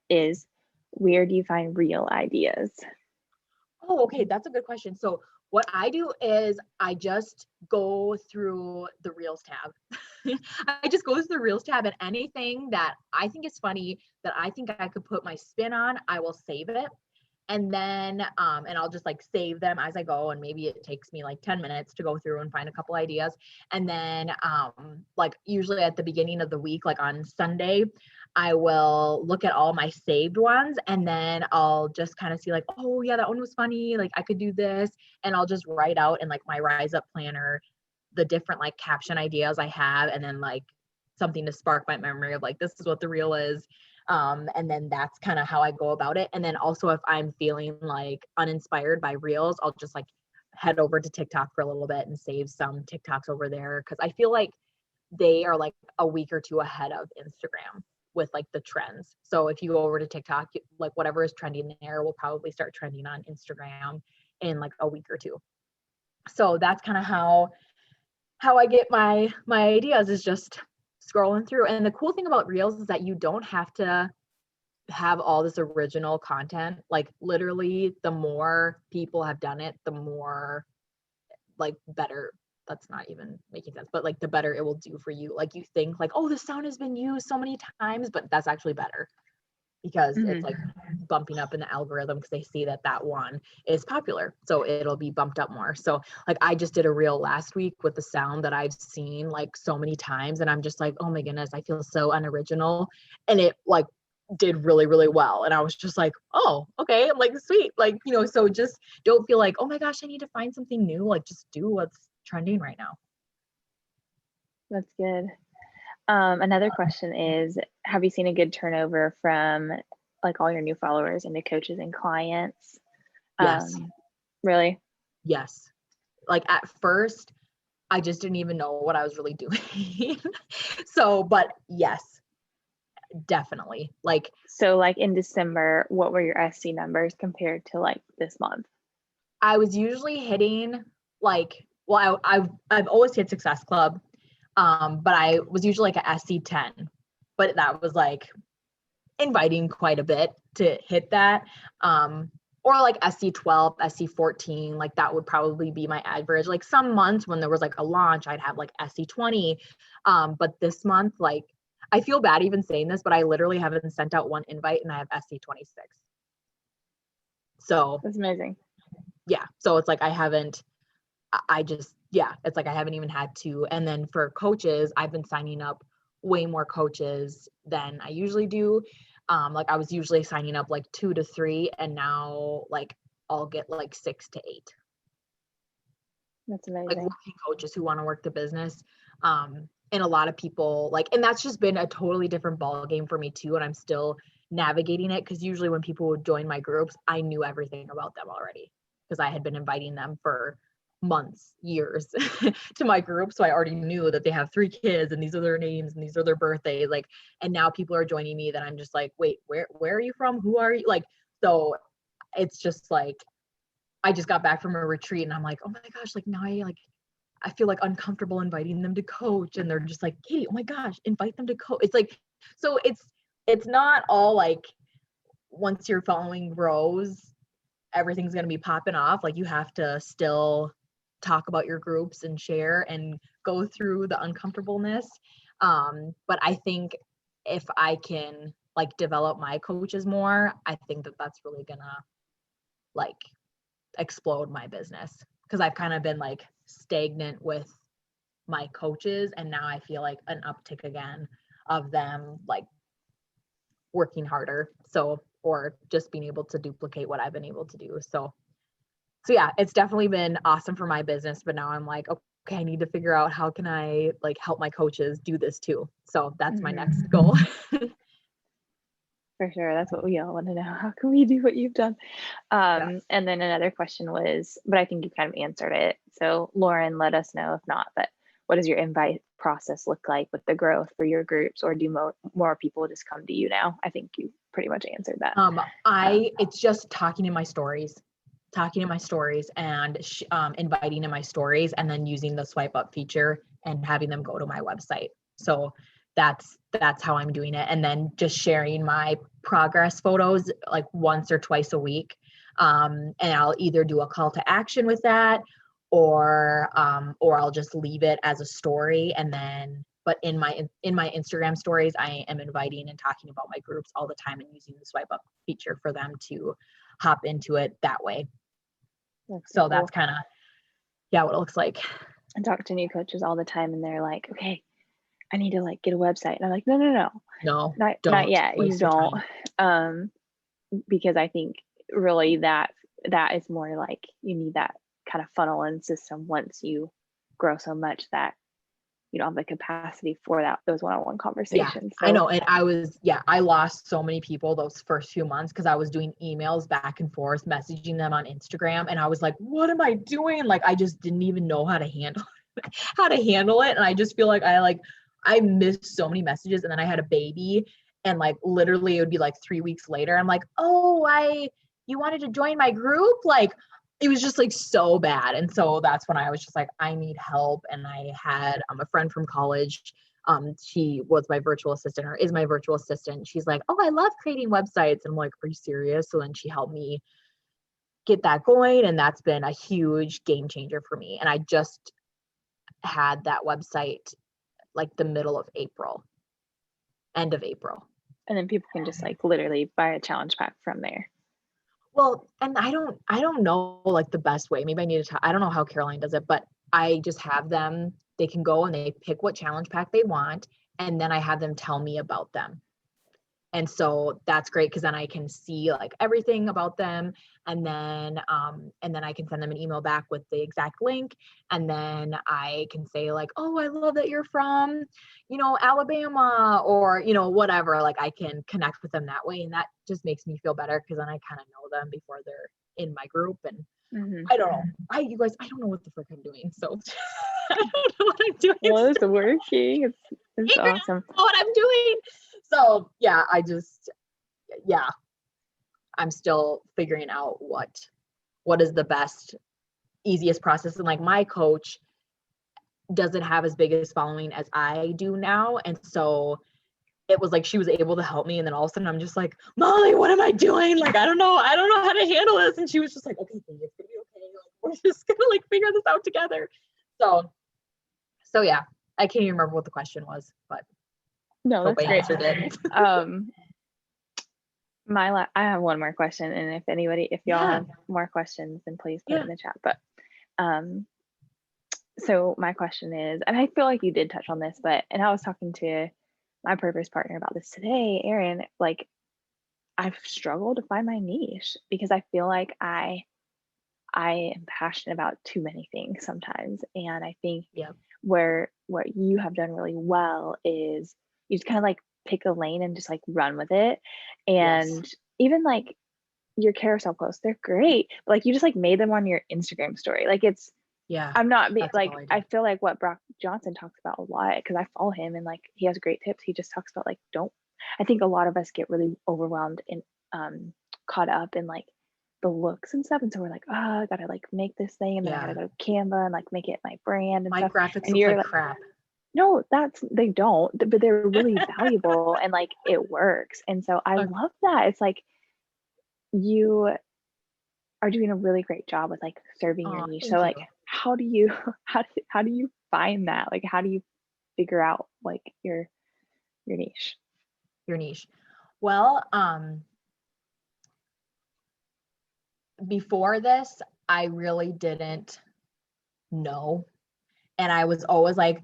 is where do you find real ideas? Oh, okay, that's a good question. So what I do is I just go through the Reels tab. I just go through the Reels tab, and anything that I think is funny that I think I could put my spin on, I will save it. And then and I'll just like save them as I go, and maybe it takes me like 10 minutes to go through and find a couple ideas. And then like usually at the beginning of the week, like on Sunday, I will look at all my saved ones, and then I'll just kind of see like, oh yeah, that one was funny, like I could do this. And I'll just write out in like my Rise Up planner the different like caption ideas I have, and then like something to spark my memory of like, this is what the reel is. And then that's kind of how I go about it. And then also if I'm feeling like uninspired by reels, I'll just like head over to TikTok for a little bit and save some TikToks over there, because I feel like they are like a week or two ahead of Instagram with like the trends. So if you go over to TikTok, like whatever is trending there will probably start trending on Instagram in like a week or two. So that's kind of how I get my ideas, is just scrolling through. And the cool thing about reels is that you don't have to have all this original content. Like literally the more people have done it, the more like better, that's not even making sense, but like the better it will do for you. Like you think like, oh, this sound has been used so many times, but that's actually better because it's like bumping up in the algorithm because they see that that one is popular. So it'll be bumped up more. So like I just did a reel last week with the sound that I've seen like so many times, and I'm just like, oh my goodness, I feel so unoriginal. And it like did really, really well. And I was just like, oh, okay. I'm like, sweet. Like, you know, so just don't feel like, oh my gosh, I need to find something new. Like just do what's trending right now. That's good. Another question is, have you seen a good turnover from like all your new followers into coaches and clients? Yes. Really? Yes. Like at first, I just didn't even know what I was really doing. So, but yes, definitely. Like, So like in December, what were your SC numbers compared to like this month? I was usually hitting like, well, I've always hit Success Club, but I was usually like a SC 10, but that was like inviting quite a bit to hit that. Or like SC 12, SC 14, like that would probably be my average. Like some months when there was like a launch, I'd have like SC 20. But this month, like I feel bad even saying this, but I literally haven't sent out one invite and I have SC 26. So That's amazing. yeah. So it's like it's like I haven't even had to. And then for coaches, I've been signing up way more coaches than I usually do. Like I was usually signing up like 2 to 3, and now like I'll get like 6 to 8. That's Like amazing. working coaches who want to work the business. And a lot of people like, and that's just been a totally different ball game for me too. And I'm still navigating it, because usually when people would join my groups, I knew everything about them already because I had been inviting them for months, years to my group. So I already knew that they have 3 kids and these are their names and these are their birthdays. Like, and now people are joining me that I'm just like, wait, where are you from? Who are you? Like, so it's just like, I just got back from a retreat and I'm like, oh my gosh, like now I feel like uncomfortable inviting them to coach. And they're just like, Katy, oh my gosh, invite them to coach. It's like, so it's not all like once your following grows, everything's going to be popping off. Like you have to still talk about your groups and share and go through the uncomfortableness. But I think if I can like develop my coaches more, I think that that's really gonna like explode my business, because I've kind of been like stagnant with my coaches, and now I feel like an uptick again of them like working harder. So, or just being able to duplicate what I've been able to do. So yeah, it's definitely been awesome for my business, but now I'm like, okay, I need to figure out how can I like help my coaches do this too. So that's my Mhm. next goal. For sure. That's what we all want to know. How can we do what you've done? Yes. And then another question was, but I think you kind of answered it. So Lauren, let us know if not, but what does your invite process look like with the growth for your groups, or do more people just come to you now? I think you pretty much answered that. It's just talking in my stories and inviting in my stories, and then using the swipe up feature and having them go to my website. So that's how I'm doing it. And then just sharing my progress photos like once or twice a week. And I'll either do a call to action with that, or I'll just leave it as a story. And then, but in my Instagram stories, I am inviting and talking about my groups all the time and using the swipe up feature for them to hop into it that way. So that's kind of, what it looks like. I talk to new coaches all the time and they're like, okay, I need to like get a website. And I'm like, no, not yet. You don't. Because I think really that is more like you need that kind of funnel and system once you grow so much that you don't have the capacity for those one-on-one conversations. Yeah, I know. And I lost so many people those first few months because I was doing emails back and forth, messaging them on Instagram. And I was like, what am I doing? Like, I just didn't even know how to handle it. And I just feel like I missed so many messages. And then I had a baby, and like literally it would be like 3 weeks later, I'm like, oh, you wanted to join my group? Like, it was just like so bad. And so that's when I was just like, I need help. And I had a friend from college. She was my virtual assistant, or is my virtual assistant. She's like, oh, I love creating websites. And I'm like, are you serious? So then she helped me get that going. And that's been a huge game changer for me. And I just had that website like the middle of April, end of April. And then people can just like literally buy a challenge pack from there. Well, and I don't know like the best way. Maybe I need to I don't know how Caroline does it, but I just have them, they can go and they pick what challenge pack they want, and then I have them tell me about them. And so that's great because then I can see like everything about them, and then I can send them an email back with the exact link, and then I can say like, oh, I love that you're from, Alabama, or whatever. Like, I can connect with them that way, and that just makes me feel better because then I kind of know them before they're in my group. And I don't know, you guys, I don't know what the frick I'm doing, so I don't know what I'm doing. Well, it's working. It's awesome. What I'm doing. So yeah, I'm still figuring out what is the best, easiest process. And like, my coach doesn't have as big a following as I do now. And so it was like, she was able to help me. And then all of a sudden I'm just like, Molly, what am I doing? Like, I don't know how to handle this. And she was just like, okay, it's gonna be okay. Like, we're just gonna like figure this out together. So yeah, I can't even remember what the question was, but no, that's great. Answered it. I have one more question, and if y'all have more questions, then please put it in the chat. But so my question is, and I feel like you did touch on this, and I was talking to my purpose partner about this today, Erin, like, I've struggled to find my niche because I feel like I am passionate about too many things sometimes. And I think what you have done really well is you just kind of like pick a lane and just like run with it. And even like your carousel posts, they're great, but like you just like made them on your Instagram story. Like, it's, I'm not like, I feel like what Brock Johnson talks about a lot, because I follow him and like he has great tips. He just talks about like, I think a lot of us get really overwhelmed and caught up in like the looks and stuff. And so we're like, oh, I gotta like make this thing, and then I gotta go to Canva and like make it my brand and my stuff. graphics and look like crap. No, they don't, but they're really valuable and like it works. And so I love that. It's like you are doing a really great job with like serving your niche. So like, how do you find that? Like, how do you figure out like your niche? Your niche. Well, before this, I really didn't know. And I was always like,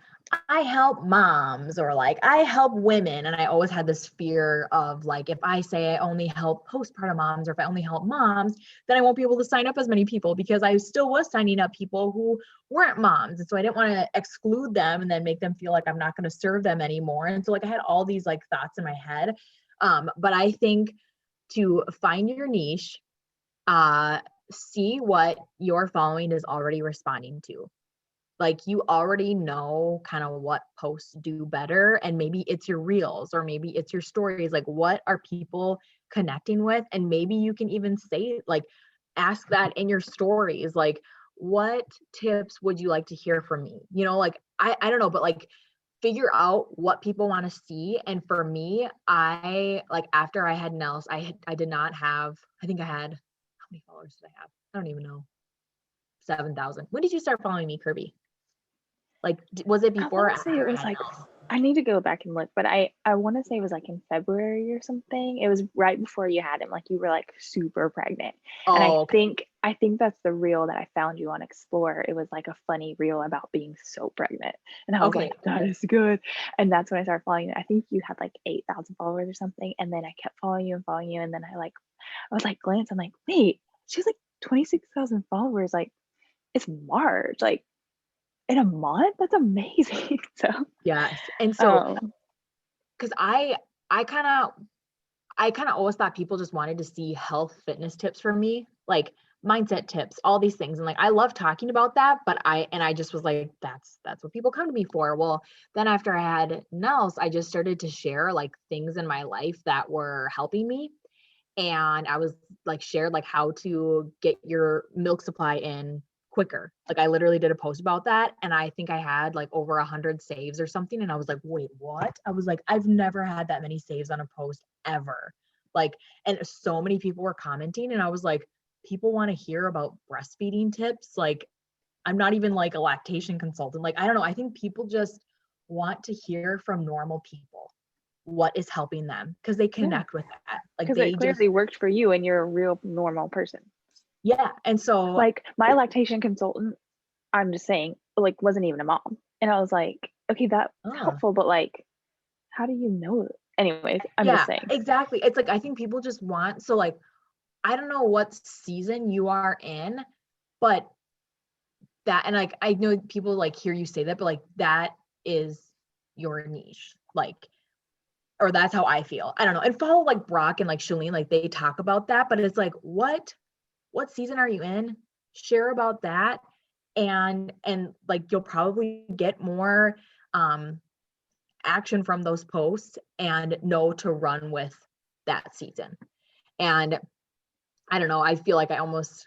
I help moms, or like I help women. And I always had this fear of like, if I say I only help postpartum moms, or if I only help moms, then I won't be able to sign up as many people, because I still was signing up people who weren't moms. And so I didn't want to exclude them and then make them feel like I'm not going to serve them anymore. And so like I had all these like thoughts in my head. But I think to find your niche, see what your following is already responding to. Like you already know kind of what posts do better, and maybe it's your reels, or maybe it's your stories. Like what are people connecting with? And maybe you can even say, like, ask that in your stories, like, what tips would you like to hear from me? You know, like I don't know, but like figure out what people want to see. And for me, I like after I had Nels, I did not have, I think I had, how many followers did I have? I don't even know. 7,000. When did you start following me, Kirby? Like, was it I before or want to say it after I was had like, Nels? I need to go back and look, but I want to say it was like in February or something. It was right before you had him, like you were like super pregnant. And Oh, okay. I think that's the reel that I found you on Explore. It was like a funny reel about being so pregnant. And I was Okay. like, that is good. And that's when I started following you. I think you had like 8,000 followers or something. And then I kept following you and following you. And then I was like, glance, I'm like, wait, she has like 26,000 followers. Like it's March. Like in a month? That's amazing. So, Yes. And so, um, because I kind of always thought people just wanted to see health fitness tips from me, like mindset tips, all these things. And like I love talking about that, but I just was like, that's what people come to me for. Well, then after I had Nels, I just started to share like things in my life that were helping me. And I was like shared like how to get your milk supply in quicker. Like I literally did a post about that, and I think I had like over 100 saves or something. And I was like, wait, what? I was like, I've never had that many saves on a post ever. Like, and so many people were commenting, and I was like, people want to hear about breastfeeding tips. Like, I'm not even like a lactation consultant. Like, I don't know. I think people just want to hear from normal people what is helping them, because they yeah, connect with that. Like because it they just, clearly worked for you and you're a real normal person. yeah. And so, Like my lactation consultant, I'm just saying, like wasn't even a mom. And I was like, okay, that's oh, helpful, but like, how do you know? Anyways, I'm just yeah, saying. exactly. It's like, I think people just want, so like, I don't know what season you are in, but that, and like, I know people like hear you say that, but like, that is your niche. Like, or that's how I feel. I don't know. And follow like Brock and like Shalene, like they talk about that, but it's like, what season are you in? Share about that. And like, you'll probably get more action from those posts and know to run with that season. And I don't know, I feel like I almost,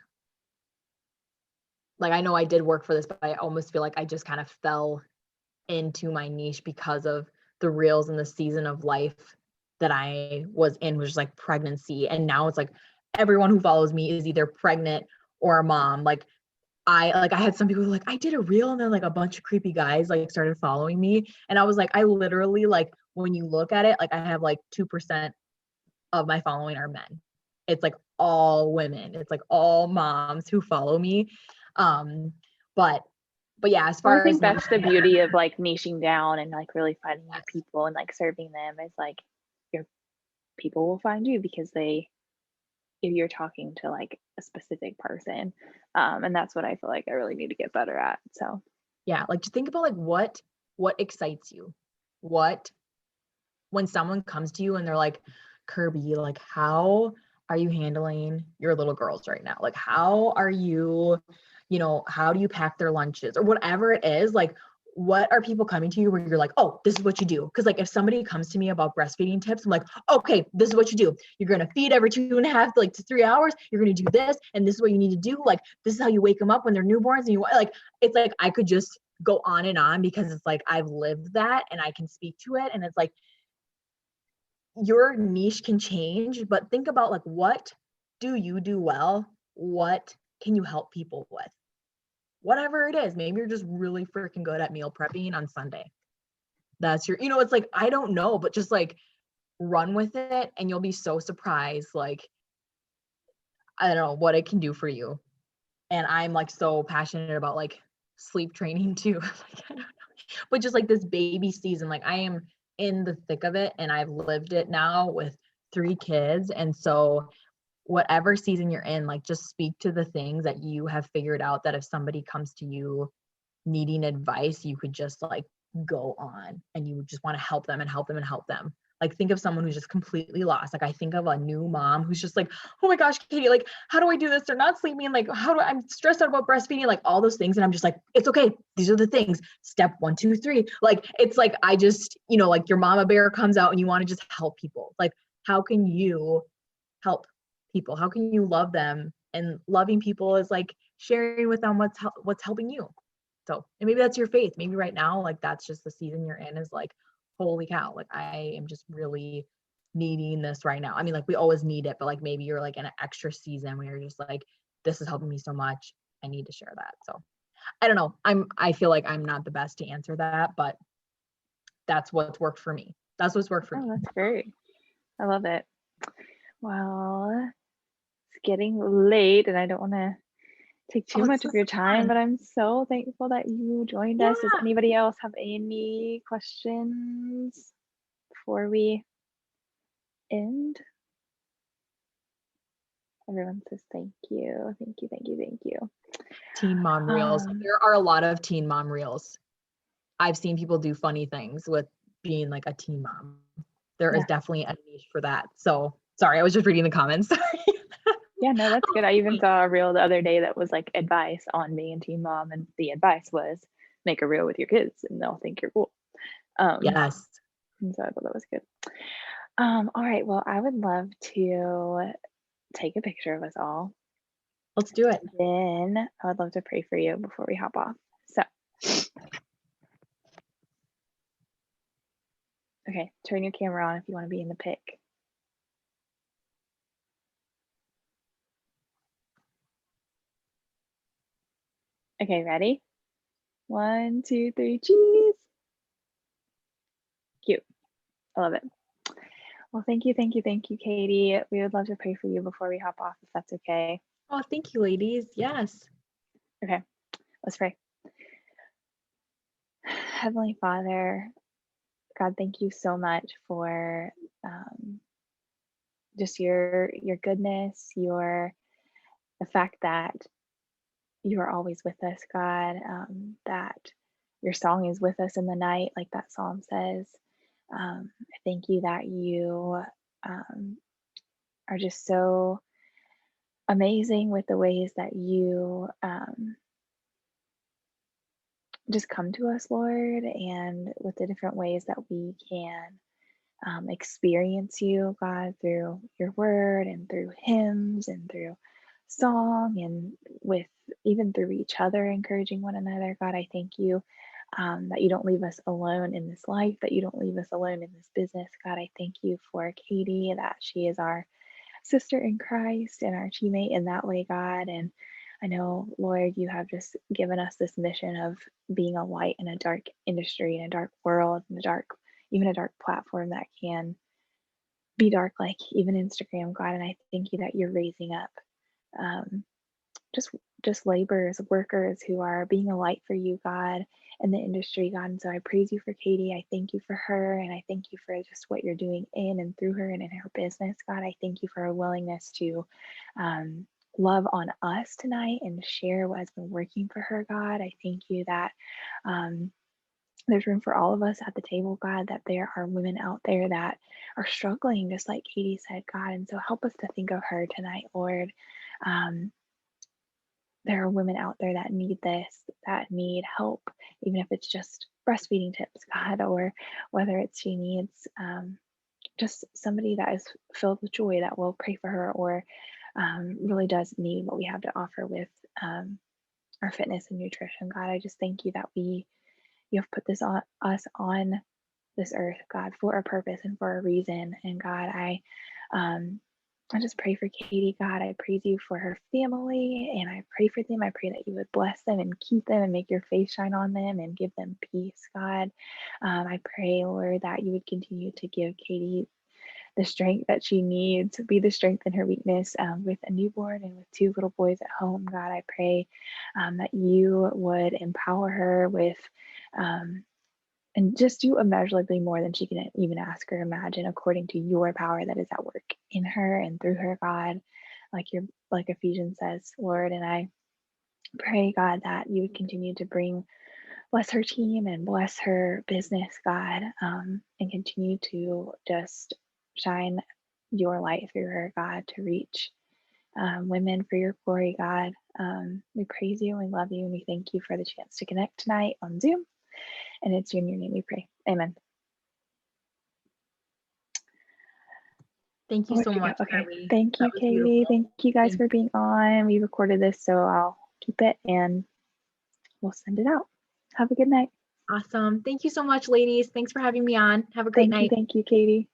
like I know I did work for this, but I almost feel like I just kind of fell into my niche because of the reels and the season of life that I was in, which is like pregnancy. And now it's like everyone who follows me is either pregnant or a mom. Like I had some people who were like, I did a reel, and then like a bunch of creepy guys like started following me. And I was like, I literally, like, when you look at it, like I have like 2% of my following are men. It's like all women. It's like all moms who follow me. Um, but yeah, as Well, I far as think numbers, that's the beauty of like niching down and like really finding your yes. people and like serving them is like your people will find you because they if you're talking to like a specific person. And that's what I feel like I really need to get better at. So Yeah, like just think about like what excites you. What, when someone comes to you and they're like, Kirby, like how are you handling your little girls right now? Like how are you, how do you pack their lunches or whatever it is? Like what are people coming to you where you're like, oh, this is what you do? Because like if somebody comes to me about breastfeeding tips, I'm like, okay, this is what you do. You're gonna feed every 2.5 like to 3 hours. You're gonna do this, and this is what you need to do. Like this is how you wake them up when they're newborns, and you like, it's like I could just go on and on because it's like I've lived that and I can speak to it. And it's like your niche can change, but think about like what do you do well? What can you help people with? Whatever it is, maybe you're just really freaking good at meal prepping on Sunday. That's your, it's like, I don't know, but just like run with it and you'll be so surprised. Like, I don't know what it can do for you. And I'm like so passionate about like sleep training too. Like, I don't know. But just like this baby season, like I am in the thick of it and I've lived it now with 3 kids. And so whatever season you're in, like just speak to the things that you have figured out, that if somebody comes to you needing advice, you could just like go on and you would just want to help them and help them and help them. Like think of someone who's just completely lost. Like I think of a new mom who's just like, oh my gosh, Katy, like how do I do this? They're not sleeping. Like I'm stressed out about breastfeeding, like all those things. And I'm just like, it's okay. These are the things. Step 1, 2, 3. Like it's like I just, like your mama bear comes out and you want to just help people. Like how can you help people? How can you love them? And loving people is like sharing with them what's helping you. So, and maybe that's your faith. Maybe right now, like that's just the season you're in, is like, holy cow, like I am just really needing this right now. I mean, like we always need it, but like maybe you're like in an extra season where you're just like, this is helping me so much. I need to share that. So I don't know. I feel like I'm not the best to answer that, but that's what's worked for me. That's what's worked for me. Oh, that's great. I love it. Well, it's getting late and I don't want to take too much of your time, but I'm so thankful that you joined us. Does anybody else have any questions before we end? Everyone says thank you. Thank you, thank you, thank you. Teen mom reels. There are a lot of teen mom reels. I've seen people do funny things with being like a teen mom. There is definitely a niche for that. So sorry, I was just reading the comments. Sorry. Yeah, no, that's good. I even saw a reel the other day that was like advice on being a teen mom, and the advice was make a reel with your kids and they'll think you're cool. Yes. And so I thought that was good. All right, well, I would love to take a picture of us all. Let's do it. Then I would love to pray for you before we hop off. So, okay, turn your camera on if you want to be in the pic. Okay, ready? 1, 2, 3, cheese. Cute. I love it. Well, thank you, thank you, thank you, Katy. We would love to pray for you before we hop off, if that's okay. Oh, thank you, ladies. Yes. Okay, let's pray. Heavenly Father, God, thank you so much for just your goodness, the fact that you are always with us, God, that your song is with us in the night, like that psalm says. I thank you that you are just so amazing with the ways that you just come to us, Lord, and with the different ways that we can experience you, God, through your word and through hymns and through song and with even through each other, encouraging one another. God, I thank you that you don't leave us alone in this life, that you don't leave us alone in this business. God, I thank you for Katy, that she is our sister in Christ and our teammate in that way, God. And I know, Lord, you have just given us this mission of being a light in a dark industry, in a dark world, in even a dark platform that can be dark, like even Instagram, God. And I thank you that you're raising up um, just laborers, workers who are being a light for you, God, in the industry, God. And so I praise you for Katy. I thank you for her, and I thank you for just what you're doing in and through her and in her business, God. I thank you for her willingness to love on us tonight and share what has been working for her, God. I thank you that there's room for all of us at the table, God, that there are women out there that are struggling, just like Katy said, God. And so help us to think of her tonight, Lord. There are women out there that need this, that need help, even if it's just breastfeeding tips, God, or whether it's she needs just somebody that is filled with joy that will pray for her, or really does need what we have to offer with our fitness and nutrition. God, I just thank you that you have put us on this earth, God, for a purpose and for a reason. And God, I just pray for Katy, God. I praise you for her family, and I pray for them. I pray that you would bless them and keep them and make your face shine on them and give them peace, God. I pray, Lord, that you would continue to give Katy the strength that she needs. Be the strength in her weakness with a newborn and with 2 little boys at home. God, I pray that you would empower her with and just do immeasurably more than she can even ask or imagine, according to your power that is at work in her and through her, God, like Ephesians says, Lord. And I pray, God, that you would continue to bless her team and bless her business, God, and continue to just shine your light through her, God, to reach women for your glory, God. We praise you, we love you, and we thank you for the chance to connect tonight on Zoom. And it's in your name we pray. Amen. Thank you so much, Okay. Carly. Thank you, That was Katie. beautiful. Thank you guys Thank for being on. We recorded this, so I'll keep it and we'll send it out. Have a good night. Awesome. Thank you so much, ladies. Thanks for having me on. Have a great night. Thank you, Katie.